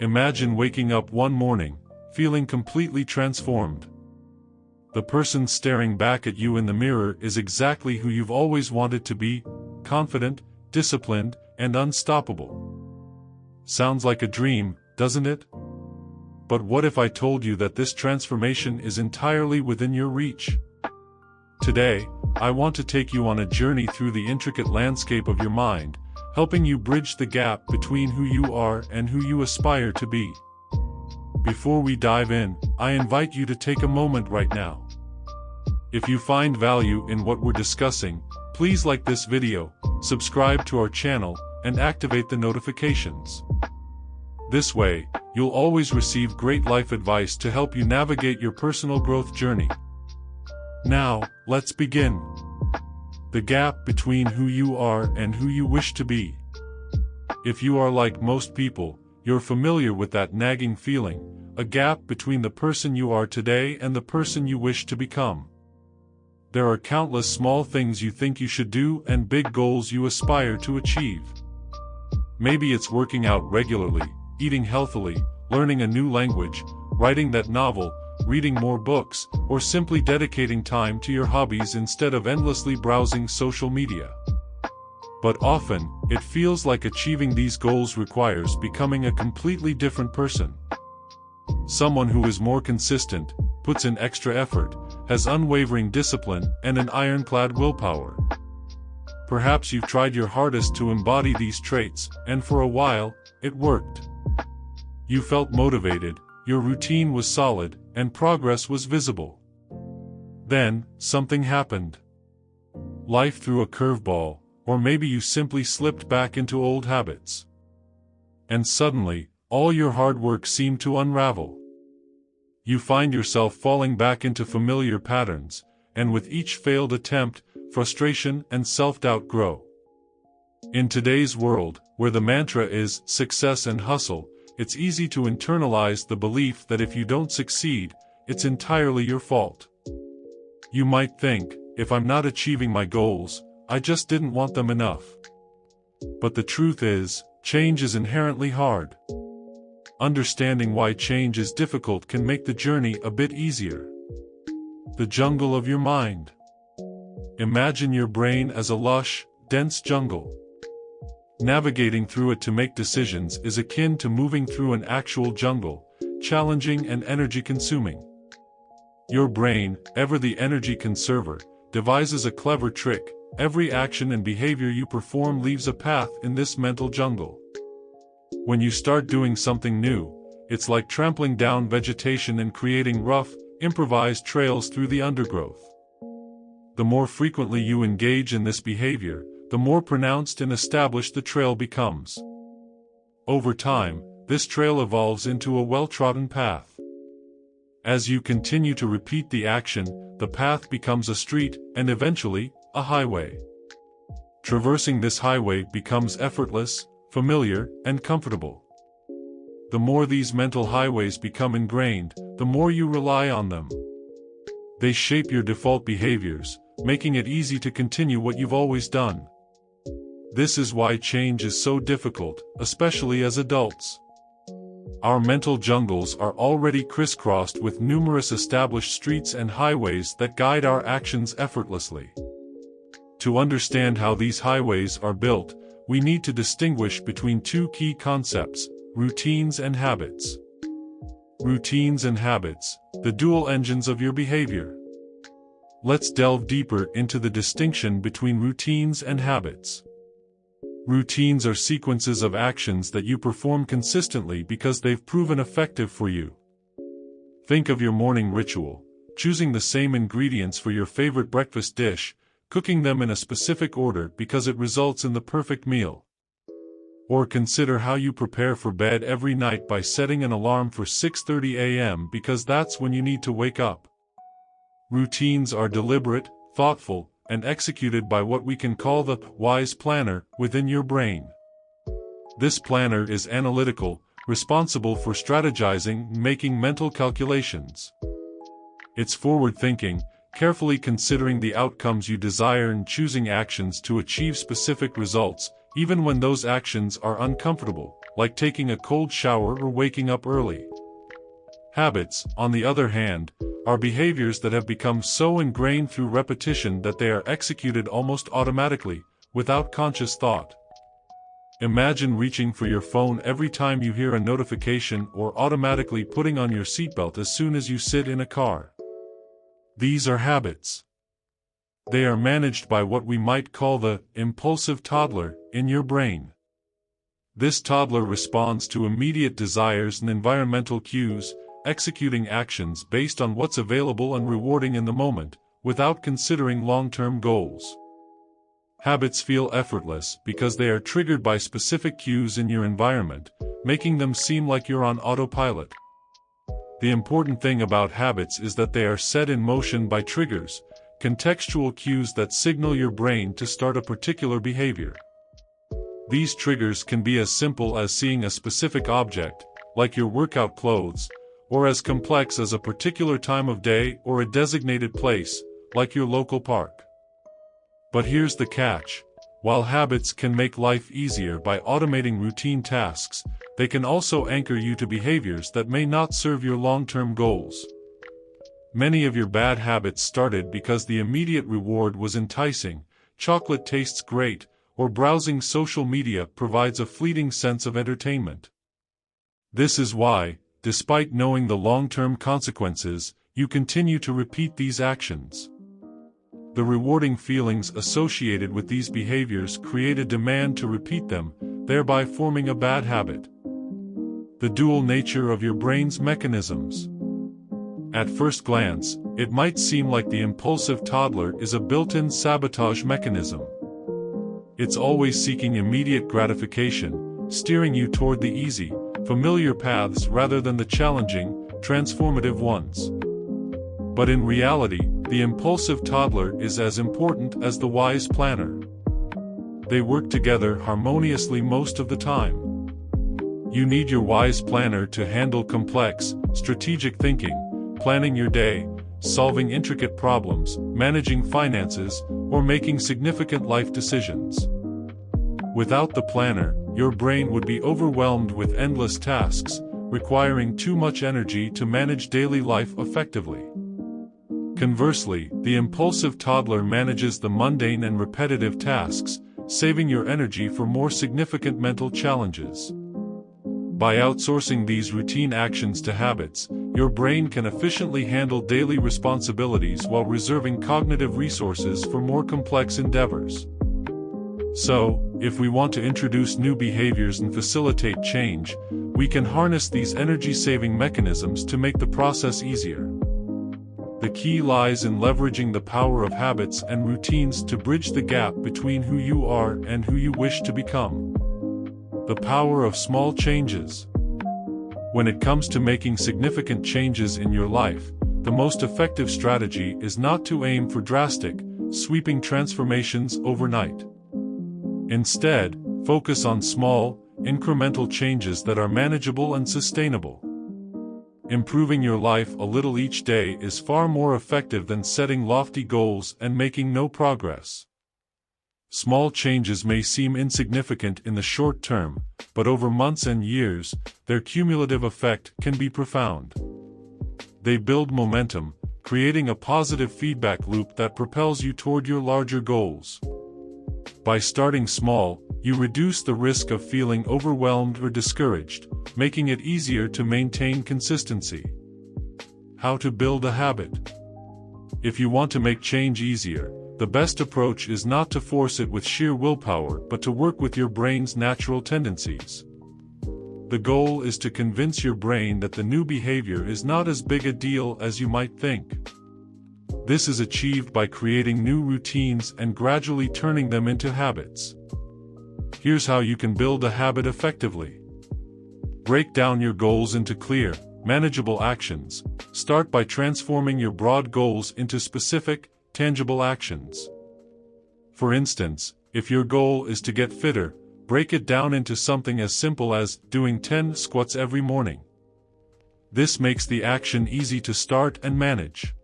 Imagine waking up one morning, feeling completely transformed. The person staring back at you in the mirror is exactly who you've always wanted to be: confident, disciplined, and unstoppable. Sounds like a dream, doesn't it? But what if I told you that this transformation is entirely within your reach? Today, I want to take you on a journey through the intricate landscape of your mind, helping you bridge the gap between who you are and who you aspire to be. Before we dive in, I invite you to take a moment right now. If you find value in what we're discussing, please like this video, subscribe to our channel, and activate the notifications. This way, you'll always receive great life advice to help you navigate your personal growth journey. Now, let's begin. The gap between who you are and who you wish to be. If you are like most people, you're familiar with that nagging feeling, a gap between the person you are today and the person you wish to become. There are countless small things you think you should do and big goals you aspire to achieve. Maybe it's working out regularly, eating healthily, learning a new language, writing that novel, reading more books, or simply dedicating time to your hobbies instead of endlessly browsing social media. But often, it feels like achieving these goals requires becoming a completely different person. Someone who is more consistent, puts in extra effort, has unwavering discipline, and an ironclad willpower. Perhaps you've tried your hardest to embody these traits, and for a while, it worked. You felt motivated, your routine was solid, and progress was visible. Then, something happened. Life threw a curveball, or maybe you simply slipped back into old habits. And suddenly, all your hard work seemed to unravel. You find yourself falling back into familiar patterns, and with each failed attempt, frustration and self-doubt grow. In today's world, where the mantra is success and hustle, it's easy to internalize the belief that if you don't succeed, it's entirely your fault. You might think, if I'm not achieving my goals, I just didn't want them enough. But the truth is, change is inherently hard. Understanding why change is difficult can make the journey a bit easier. The jungle of your mind. Imagine your brain as a lush, dense jungle. Navigating through it to make decisions is akin to moving through an actual jungle, challenging and energy-consuming. Your brain, ever the energy conserver, devises a clever trick. Every action and behavior you perform leaves a path in this mental jungle. When you start doing something new, it's like trampling down vegetation and creating rough, improvised trails through the undergrowth. The more frequently you engage in this behavior, the more pronounced and established the trail becomes. Over time, this trail evolves into a well-trodden path. As you continue to repeat the action, the path becomes a street, and eventually, a highway. Traversing this highway becomes effortless, familiar, and comfortable. The more these mental highways become ingrained, the more you rely on them. They shape your default behaviors, making it easy to continue what you've always done. This is why change is so difficult, especially as adults. Our mental jungles are already crisscrossed with numerous established streets and highways that guide our actions effortlessly. To understand how these highways are built, we need to distinguish between two key concepts: routines and habits. Routines and habits, the dual engines of your behavior. Let's delve deeper into the distinction between routines and habits. Routines are sequences of actions that you perform consistently because they've proven effective for you. Think of your morning ritual, choosing the same ingredients for your favorite breakfast dish, cooking them in a specific order because it results in the perfect meal. Or consider how you prepare for bed every night by setting an alarm for 6:30 a.m. because that's when you need to wake up. Routines are deliberate, thoughtful, and executed by what we can call the wise planner within your brain. This planner is analytical, responsible for strategizing, making mental calculations. It's forward-thinking, carefully considering the outcomes you desire and choosing actions to achieve specific results, even when those actions are uncomfortable, like taking a cold shower or waking up early. Habits, on the other hand, are behaviors that have become so ingrained through repetition that they are executed almost automatically, without conscious thought. Imagine reaching for your phone every time you hear a notification or automatically putting on your seatbelt as soon as you sit in a car. These are habits. They are managed by what we might call the impulsive toddler in your brain. This toddler responds to immediate desires and environmental cues, executing actions based on what's available and rewarding in the moment, without considering long-term goals. Habits feel effortless because they are triggered by specific cues in your environment, making them seem like you're on autopilot. The important thing about habits is that they are set in motion by triggers, contextual cues that signal your brain to start a particular behavior. These triggers can be as simple as seeing a specific object, like your workout clothes, or as complex as a particular time of day or a designated place, like your local park. But here's the catch. While habits can make life easier by automating routine tasks, they can also anchor you to behaviors that may not serve your long-term goals. Many of your bad habits started because the immediate reward was enticing, chocolate tastes great, or browsing social media provides a fleeting sense of entertainment. This is why, despite knowing the long-term consequences, you continue to repeat these actions. The rewarding feelings associated with these behaviors create a demand to repeat them, thereby forming a bad habit. The dual nature of your brain's mechanisms. At first glance, it might seem like the impulsive toddler is a built-in sabotage mechanism. It's always seeking immediate gratification, steering you toward the easy, familiar paths rather than the challenging, transformative ones. But in reality, the impulsive toddler is as important as the wise planner. They work together harmoniously most of the time. You need your wise planner to handle complex, strategic thinking, planning your day, solving intricate problems, managing finances, or making significant life decisions. Without the planner, your brain would be overwhelmed with endless tasks, requiring too much energy to manage daily life effectively. Conversely, the impulsive toddler manages the mundane and repetitive tasks, saving your energy for more significant mental challenges. By outsourcing these routine actions to habits, your brain can efficiently handle daily responsibilities while reserving cognitive resources for more complex endeavors. So, if we want to introduce new behaviors and facilitate change, we can harness these energy-saving mechanisms to make the process easier. The key lies in leveraging the power of habits and routines to bridge the gap between who you are and who you wish to become. The power of small changes. When it comes to making significant changes in your life, the most effective strategy is not to aim for drastic, sweeping transformations overnight. Instead, focus on small, incremental changes that are manageable and sustainable. Improving your life a little each day is far more effective than setting lofty goals and making no progress. Small changes may seem insignificant in the short term, but over months and years, their cumulative effect can be profound. They build momentum, creating a positive feedback loop that propels you toward your larger goals. By starting small, you reduce the risk of feeling overwhelmed or discouraged, making it easier to maintain consistency. How to build a habit. If you want to make change easier, the best approach is not to force it with sheer willpower but to work with your brain's natural tendencies. The goal is to convince your brain that the new behavior is not as big a deal as you might think. This is achieved by creating new routines and gradually turning them into habits. Here's how you can build a habit effectively. Break down your goals into clear, manageable actions. Start by transforming your broad goals into specific, tangible actions. For instance, if your goal is to get fitter, break it down into something as simple as doing 10 squats every morning. This makes the action easy to start and manage.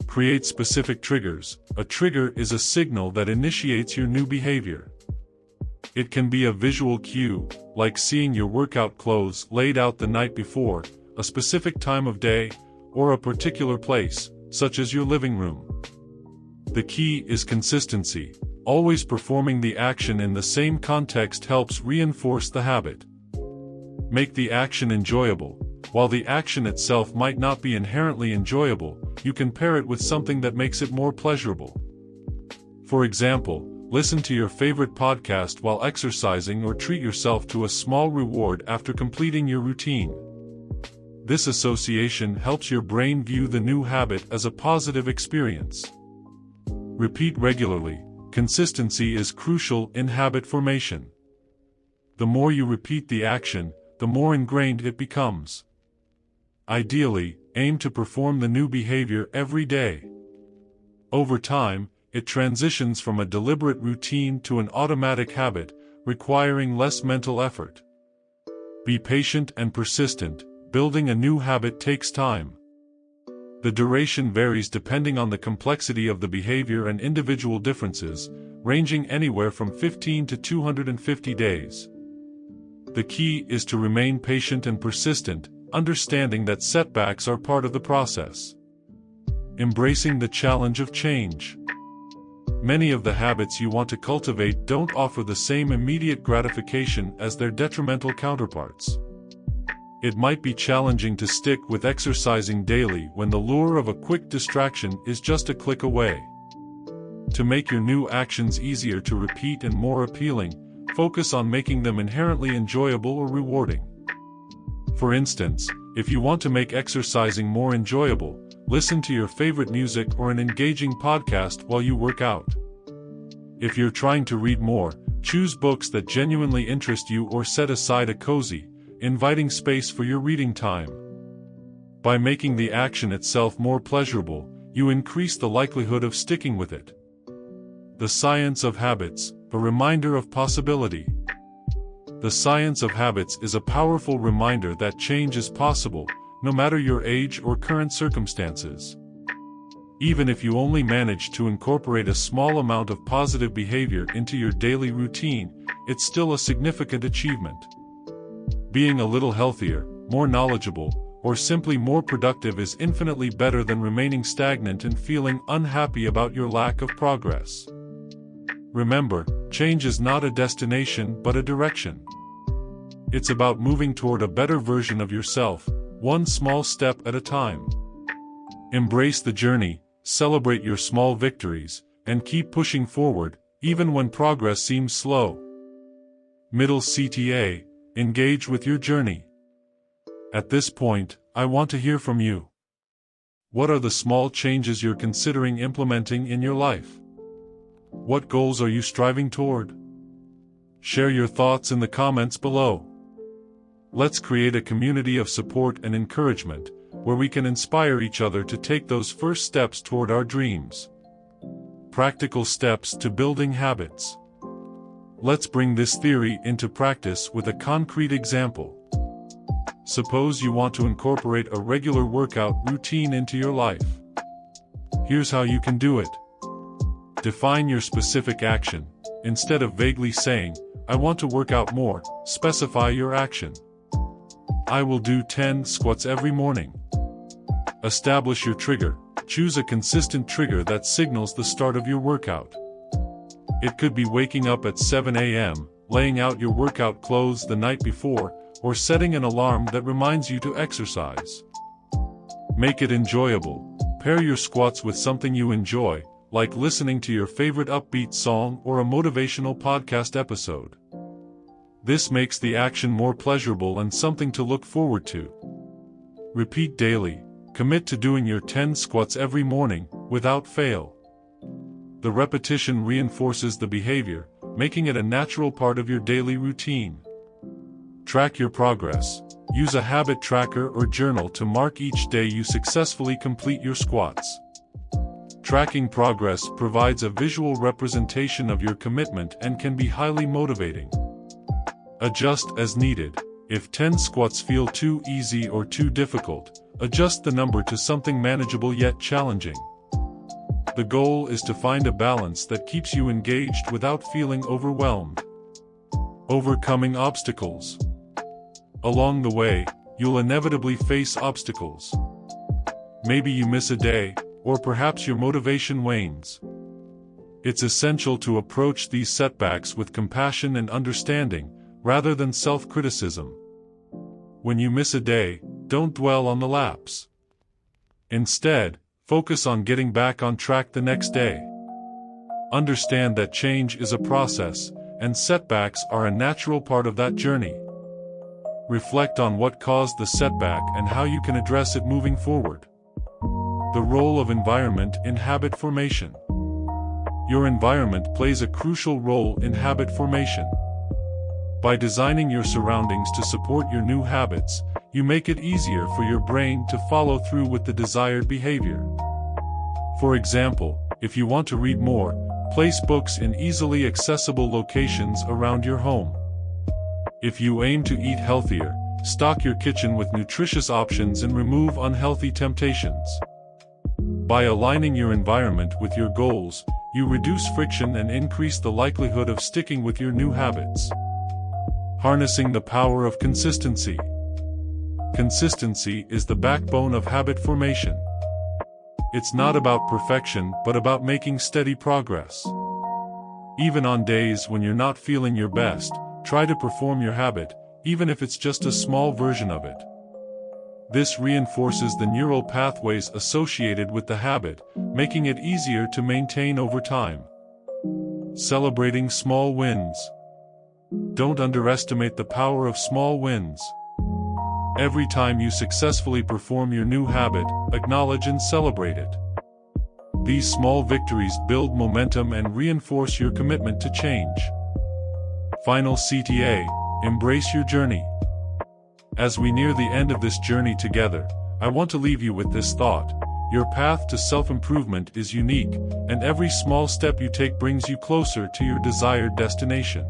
Create specific triggers. A trigger is a signal that initiates your new behavior. It can be a visual cue, like seeing your workout clothes laid out the night before, a specific time of day, or a particular place, such as your living room. The key is consistency. Always performing the action in the same context helps reinforce the habit. Make the action enjoyable. While the action itself might not be inherently enjoyable, you can pair it with something that makes it more pleasurable. For example, listen to your favorite podcast while exercising or treat yourself to a small reward after completing your routine. This association helps your brain view the new habit as a positive experience. Repeat regularly. Consistency is crucial in habit formation. The more you repeat the action, the more ingrained it becomes. Ideally, aim to perform the new behavior every day. Over time, it transitions from a deliberate routine to an automatic habit, requiring less mental effort. Be patient and persistent. Building a new habit takes time. The duration varies depending on the complexity of the behavior and individual differences, ranging anywhere from 15 to 250 days. The key is to remain patient and persistent, understanding that setbacks are part of the process. Embracing the challenge of change. Many of the habits you want to cultivate don't offer the same immediate gratification as their detrimental counterparts. It might be challenging to stick with exercising daily when the lure of a quick distraction is just a click away. To make your new actions easier to repeat and more appealing, focus on making them inherently enjoyable or rewarding. For instance, if you want to make exercising more enjoyable, listen to your favorite music or an engaging podcast while you work out. If you're trying to read more, choose books that genuinely interest you or set aside a cozy, inviting space for your reading time. By making the action itself more pleasurable, you increase the likelihood of sticking with it. The science of habits, a reminder of possibility. The science of habits is a powerful reminder that change is possible, no matter your age or current circumstances. Even if you only manage to incorporate a small amount of positive behavior into your daily routine, it's still a significant achievement. Being a little healthier, more knowledgeable, or simply more productive is infinitely better than remaining stagnant and feeling unhappy about your lack of progress. Remember, change is not a destination but a direction. It's about moving toward a better version of yourself, one small step at a time. Embrace the journey, celebrate your small victories, and keep pushing forward, even when progress seems slow. Middle CTA. Engage with your journey. At this point, I want to hear from you. What are the small changes you're considering implementing in your life? What goals are you striving toward? Share your thoughts in the comments below. Let's create a community of support and encouragement, where we can inspire each other to take those first steps toward our dreams. Practical steps to building habits. Let's bring this theory into practice with a concrete example. Suppose you want to incorporate a regular workout routine into your life. Here's how you can do it. Define your specific action. Instead of vaguely saying, "I want to work out more," specify your action. I will do 10 squats every morning. Establish your trigger. Choose a consistent trigger that signals the start of your workout. It could be waking up at 7 a.m., laying out your workout clothes the night before, or setting an alarm that reminds you to exercise. Make it enjoyable. Pair your squats with something you enjoy, like listening to your favorite upbeat song or a motivational podcast episode. This makes the action more pleasurable and something to look forward to. Repeat daily. Commit to doing your 10 squats every morning, without fail. The repetition reinforces the behavior, making it a natural part of your daily routine. Track your progress. Use a habit tracker or journal to mark each day you successfully complete your squats. Tracking progress provides a visual representation of your commitment and can be highly motivating. Adjust as needed. If 10 squats feel too easy or too difficult, adjust the number to something manageable yet challenging. The goal is to find a balance that keeps you engaged without feeling overwhelmed. Overcoming obstacles. Along the way, you'll inevitably face obstacles. Maybe you miss a day, or perhaps your motivation wanes. It's essential to approach these setbacks with compassion and understanding, rather than self-criticism. When you miss a day, don't dwell on the lapse. Instead, focus on getting back on track the next day. Understand that change is a process, and setbacks are a natural part of that journey. Reflect on what caused the setback and how you can address it moving forward. The role of environment in habit formation. Your environment plays a crucial role in habit formation. By designing your surroundings to support your new habits, you make it easier for your brain to follow through with the desired behavior. For example, if you want to read more, place books in easily accessible locations around your home. If you aim to eat healthier, stock your kitchen with nutritious options and remove unhealthy temptations. By aligning your environment with your goals, you reduce friction and increase the likelihood of sticking with your new habits. Harnessing the power of consistency. Consistency is the backbone of habit formation. It's not about perfection, but about making steady progress. Even on days when you're not feeling your best, try to perform your habit, even if it's just a small version of it. This reinforces the neural pathways associated with the habit, making it easier to maintain over time. Celebrating small wins. Don't underestimate the power of small wins. Every time you successfully perform your new habit, acknowledge and celebrate it. These small victories build momentum and reinforce your commitment to change. Final CTA, embrace your journey. As we near the end of this journey together, I want to leave you with this thought. Your path to self-improvement is unique, and every small step you take brings you closer to your desired destination.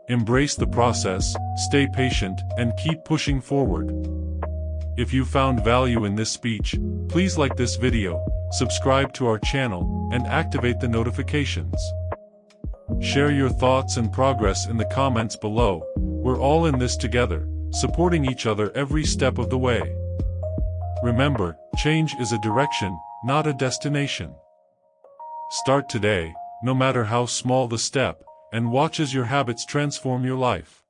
Embrace the process, stay patient, and keep pushing forward. If you found value in this speech, please like this video, subscribe to our channel, and activate the notifications. Share your thoughts and progress in the comments below. We're all in this together, supporting each other every step of the way. Remember, change is a direction, not a destination. Start today, no matter how small the step, and watch as your habits transform your life.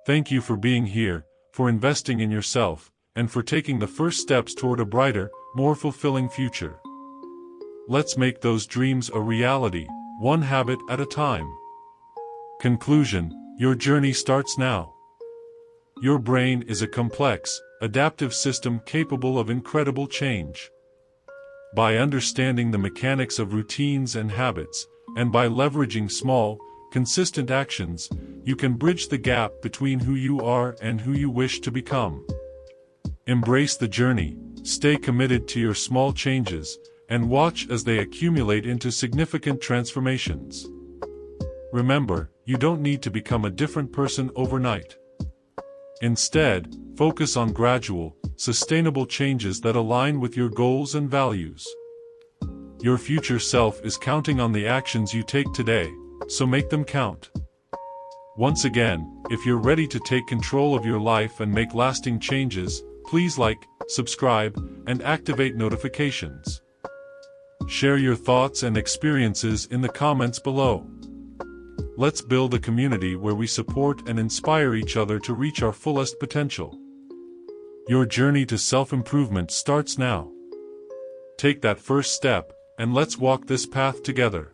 Thank you for being here, for investing in yourself, and for taking the first steps toward a brighter, more fulfilling future. Let's make those dreams a reality, one habit at a time. Conclusion: your journey starts now. Your brain is a complex, adaptive system capable of incredible change. By understanding the mechanics of routines and habits, and by leveraging small, consistent actions, you can bridge the gap between who you are and who you wish to become. Embrace the journey, stay committed to your small changes, and watch as they accumulate into significant transformations. Remember, you don't need to become a different person overnight. Instead, focus on gradual, sustainable changes that align with your goals and values. Your future self is counting on the actions you take today, so make them count. Once again, if you're ready to take control of your life and make lasting changes, please like, subscribe, and activate notifications. Share your thoughts and experiences in the comments below. Let's build a community where we support and inspire each other to reach our fullest potential. Your journey to self-improvement starts now. Take that first step, and let's walk this path together.